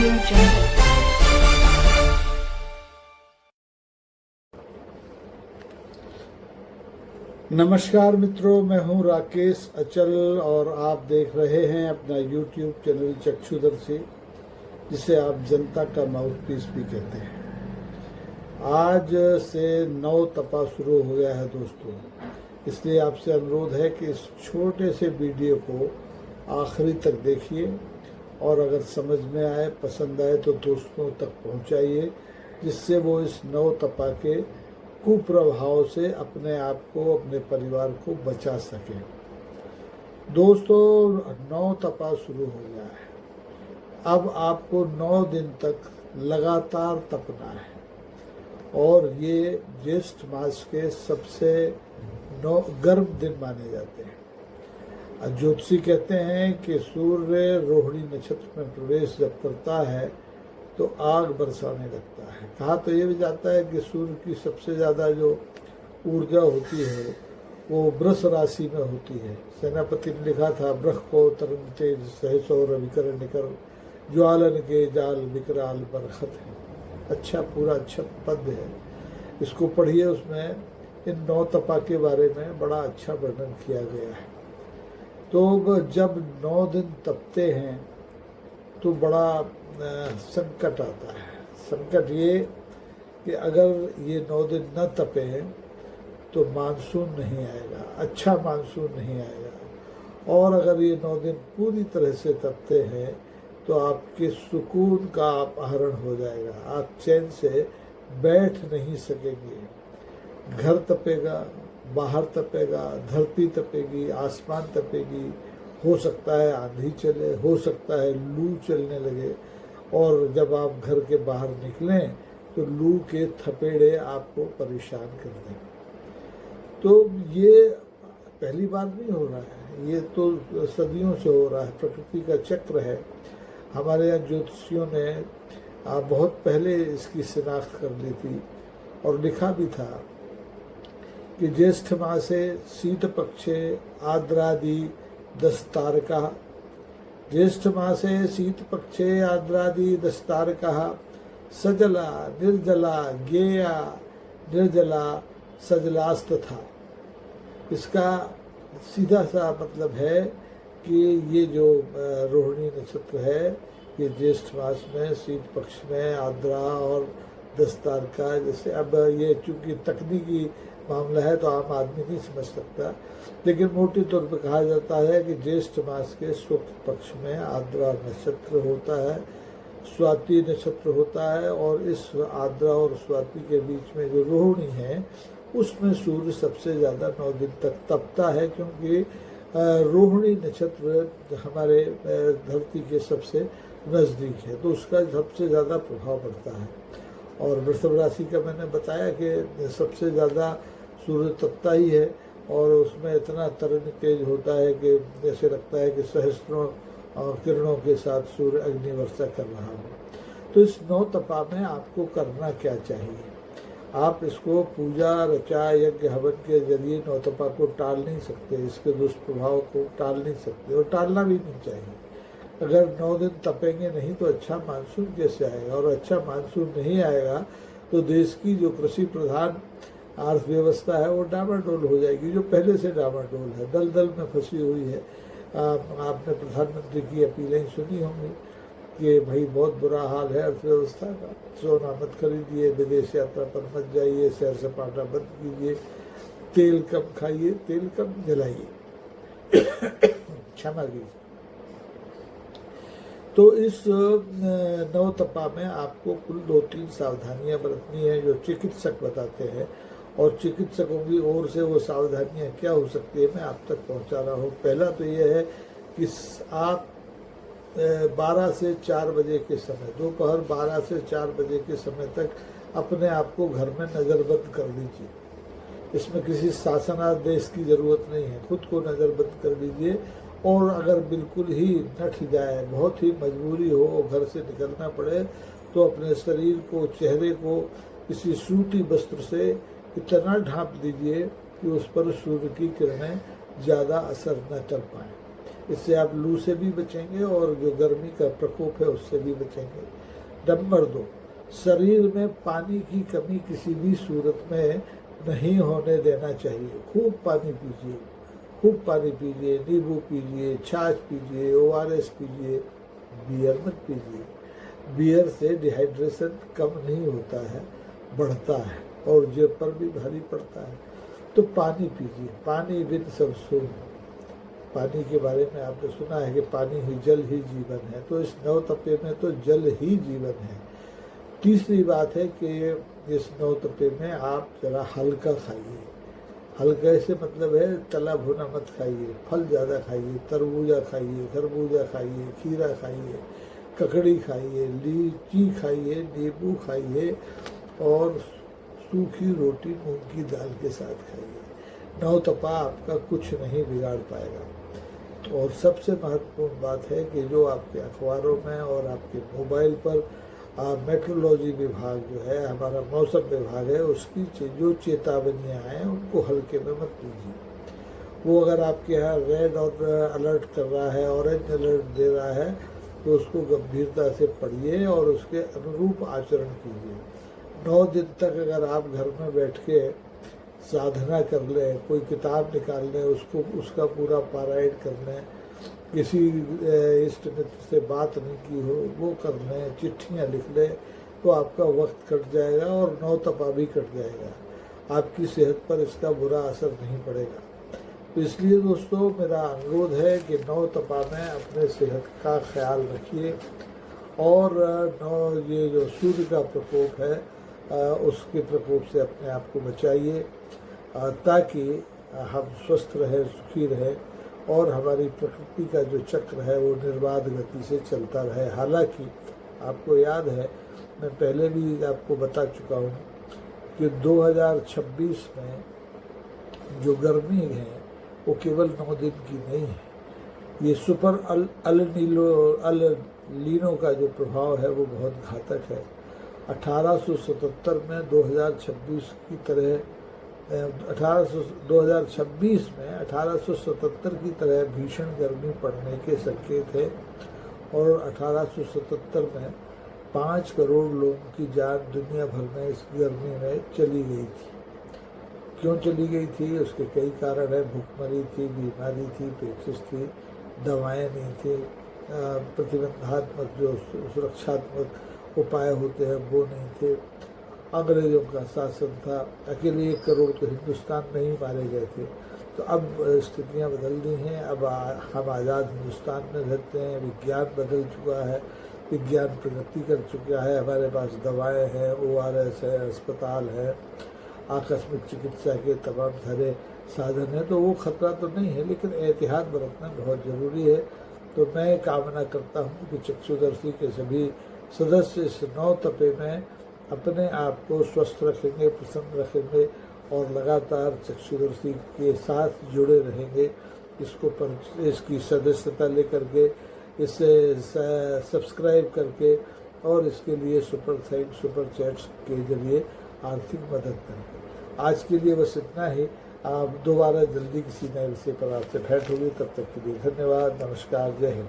Audio Jungle. नमस्कार मित्रों, मैं हूं राकेश अचल और आप देख रहे हैं अपना YouTube चैनल चक्षुदर्शी, जिसे आप जनता का माउथपीस भी कहते हैं। आज से 9 तपा शुरू हो गया है दोस्तों, इसलिए आपसे अनुरोध है कि इस छोटे से वीडियो को आखिरी तक देखिए और अगर समझ में आए, पसंद आए तो दोस्तों तक पहुंचाइए, जिससे वो इस 9 तपा के कुप्रभाव से अपने आप को, अपने परिवार को बचा सके। दोस्तों, 9 तपा शुरू हो गया है। अब आपको 9 दिन तक लगातार तपना है और ये ज्येष्ठ मास के सबसे गर्म दिन माने जाते हैं। ज्योतिषी कहते हैं कि सूर्य रोहिणी नक्षत्र में प्रवेश जब करता है तो आग बरसाने लगता है। कहा तो ये भी जाता है कि सूर्य की सबसे ज़्यादा जो ऊर्जा होती है वो वृष राशि में होती है। सेनापति ने लिखा था, वृष को तरंग तेज सहसो रविकर निकर, ज्वालन के जाल विकराल बरखत है। पूरा अच्छा पद है, इसको पढ़िए। उसमें इन 9 तपा के बारे में बड़ा अच्छा वर्णन किया गया है। तो जब 9 दिन तपते हैं तो बड़ा संकट आता है। संकट ये कि अगर ये 9 दिन न तपे तो मानसून नहीं आएगा, अच्छा मानसून नहीं आएगा। और अगर ये 9 दिन पूरी तरह से तपते हैं तो आपके सुकून का अपहरण हो जाएगा, आप चैन से बैठ नहीं सकेंगे। घर तपेगा, बाहर तपेगा, धरती तपेगी, आसमान तपेगी, हो सकता है आंधी चले, हो सकता है लू चलने लगे। और जब आप घर के बाहर निकलें तो लू के थपेड़े आपको परेशान कर दें। तो ये पहली बार नहीं हो रहा है, ये तो सदियों से हो रहा है, प्रकृति का चक्र है। हमारे यहाँ ज्योतिषियों ने बहुत पहले इसकी शिनाख्त कर ली थी और लिखा भी था कि ज्येष्ठ मासे शीत पक्षे आद्रादि 10 तारका, ज्येष्ठ मासे शीत पक्षे आद्रादि 10 तारका, सजला निर्जला ज्ञेया निर्जला सजलास्तथा। इसका सीधा सा मतलब है कि ये जो रोहिणी नक्षत्र है, ये ज्येष्ठ मास में शीत पक्ष में आद्रा और 10 तारका, जैसे अब ये चूँकि तकनीकी मामला है तो आम आदमी नहीं समझ सकता, लेकिन मोटे तौर पर कहा जाता है कि ज्येष्ठ मास के शुक्ल पक्ष में आद्रा नक्षत्र होता है, स्वाति नक्षत्र होता है, और इस आद्रा और स्वाति के बीच में जो रोहिणी है उसमें सूर्य सबसे ज़्यादा 9 दिन तक तपता है, क्योंकि रोहिणी नक्षत्र हमारे धरती के सबसे नज़दीक है, तो उसका सबसे ज़्यादा प्रभाव पड़ता है। और वृषभ राशि का मैंने बताया कि सबसे ज़्यादा सूर्य तपता ही है और उसमें इतना तरंग तेज होता है कि जैसे लगता है कि सहस्त्रों किरणों के साथ सूर्य अग्नि वर्षा कर रहा हो। तो इस 9 तपा में आपको करना क्या चाहिए? आप इसको पूजा, रचा, यज्ञ, हवन के जरिए 9 तपा को टाल नहीं सकते, इसके दुष्प्रभाव को टाल नहीं सकते और टालना भी नहीं चाहिए। अगर 9 दिन तपेंगे नहीं तो अच्छा मानसून कैसे आएगा? और अच्छा मानसून नहीं आएगा तो देश की जो कृषि प्रधान अर्थव्यवस्था है वो डामाडोल हो जाएगी, जो पहले से डामाडोल है, दलदल में फंसी हुई है। आपने प्रधानमंत्री की अपीलें सुनी होंगी कि भाई बहुत बुरा हाल है अर्थव्यवस्था का, सोना मत खरीदिए, विदेश यात्रा पर मत जाइए, सैर सपाटा बंद कीजिए, तेल कम खाइए, तेल कम जलाइए, क्षमा कीजिए। तो इस 9 तपा में आपको कुल 2-3 सावधानियां बरतनी है जो चिकित्सक बताते हैं, और चिकित्सकों की ओर से वो सावधानियां क्या हो सकती है मैं आप तक पहुंचा रहा हूँ। पहला तो ये है कि आप 12 से 4 बजे के समय, दोपहर 12 से 4 बजे के समय तक अपने आप को घर में नज़रबंद कर लीजिए। इसमें किसी शासनादेश की ज़रूरत नहीं है, खुद को नज़रबंद कर लीजिए। और अगर बिल्कुल ही नठ जाए, बहुत ही मजबूरी हो, घर से निकलना पड़े, तो अपने शरीर को, चेहरे को किसी सूती वस्त्र से इतना ढांप दीजिए कि उस पर सूर्य की किरणें ज़्यादा असर न कर पाएँ। इससे आप लू से भी बचेंगे और जो गर्मी का प्रकोप है उससे भी बचेंगे। नंबर 2, शरीर में पानी की कमी किसी भी सूरत में नहीं होने देना चाहिए। खूब पानी पीजिए, खूब पानी पीजिए, नींबू पीजिए, छाछ पीजिए, ORS पीजिए, बियर मत पीजिए। बियर से डिहाइड्रेशन कम नहीं होता है, बढ़ता है और जेब पर भी भारी पड़ता है। तो पानी पीजिए, पानी बिन सब सून। पानी के बारे में आपने सुना है कि पानी ही जल ही जीवन है, तो इस नवतपे में तो जल ही जीवन है। तीसरी बात है कि इस नवतपे में आप जरा हल्का खाइए। हल्के से मतलब है तला भुना मत खाइए, फल ज़्यादा खाइए, तरबूजा खाइए, खरबूजा खाइए, खीरा खाइए, ककड़ी खाइए, लीची खाइए, नींबू खाइए और सूखी रोटी मूंग की दाल के साथ खाइए। नवतपा आपका कुछ नहीं बिगाड़ पाएगा। और सबसे महत्वपूर्ण बात है कि जो आपके अखबारों में और आपके मोबाइल पर मेट्रोलॉजी विभाग जो है, हमारा मौसम विभाग है, उसकी जो चेतावनियाँ हैं उनको हल्के में मत लीजिए। वो अगर आपके यहाँ रेड और अलर्ट कर रहा है, ऑरेंज अलर्ट दे रहा है, तो उसको गंभीरता से पढ़िए और उसके अनुरूप आचरण कीजिए। 9 दिन तक अगर आप घर में बैठ के साधना कर लें, कोई किताब निकाल लें, उसका पूरा पारायण कर लें, किसी इष्ट मित्र से बात नहीं की हो वो कर लें, चिट्ठियाँ लिख लें, तो आपका वक्त कट जाएगा और नवतपा भी कट जाएगा। आपकी सेहत पर इसका बुरा असर नहीं पड़ेगा। तो इसलिए दोस्तों मेरा अनुरोध है कि नवतपा में अपने सेहत का ख्याल रखिए और ये जो सूर्य का प्रकोप है उसके प्रकोप से अपने आप को बचाइए, ताकि हम स्वस्थ रहें, सुखी रहें और हमारी प्रकृति का जो चक्र है वो निर्बाध गति से चलता रहे। हालांकि आपको याद है, मैं पहले भी आपको बता चुका हूँ कि 2026 में जो गर्मी है वो केवल 9 दिन की नहीं है। ये सुपर अल लीनो का जो प्रभाव है वो बहुत घातक है। 1877 में 2026 की तरह 2026 में 1877 की तरह भीषण गर्मी पड़ने के संकेत है और 1877 में 5 करोड़ लोगों की जान दुनिया भर में इस गर्मी में चली गई थी। क्यों चली गई थी? उसके कई कारण है। भूखमरी थी, बीमारी थी, पेचिश थी, दवाएं नहीं थी, प्रतिबंधात्मक जो सुरक्षात्मक उपाय होते हैं वो नहीं थे, अंग्रेजों का शासन था, अकेले 1 करोड़ तो हिंदुस्तान में ही मारे गए थे। तो अब स्थितियां बदल दी हैं। अब हम आज़ाद हिंदुस्तान में रहते हैं, विज्ञान बदल चुका है, विज्ञान प्रगति कर चुका है, हमारे पास दवाएं हैं, ORS है, अस्पताल है, आकस्मिक चिकित्सा के तमाम सारे साधन हैं। तो वो खतरा तो नहीं है, लेकिन एहतियात बरतना बहुत ज़रूरी है। तो मैं कामना करता हूँ कि चक्षुदर्शी के सभी सदस्य इस नवतपे में अपने आप को स्वस्थ रखेंगे, प्रसन्न रखेंगे और लगातार चक्षुदर्शी के साथ जुड़े रहेंगे। इसकी सदस्यता लेकर के, इसे सब्सक्राइब करके और इसके लिए सुपर थैंक्स, सुपर चैट्स के जरिए आर्थिक मदद करेंगे। आज के लिए बस इतना ही। आप दोबारा जल्दी किसी नए विषय पर आपसे भेंट होगी। तब तक के लिए धन्यवाद, नमस्कार, जय हिंद।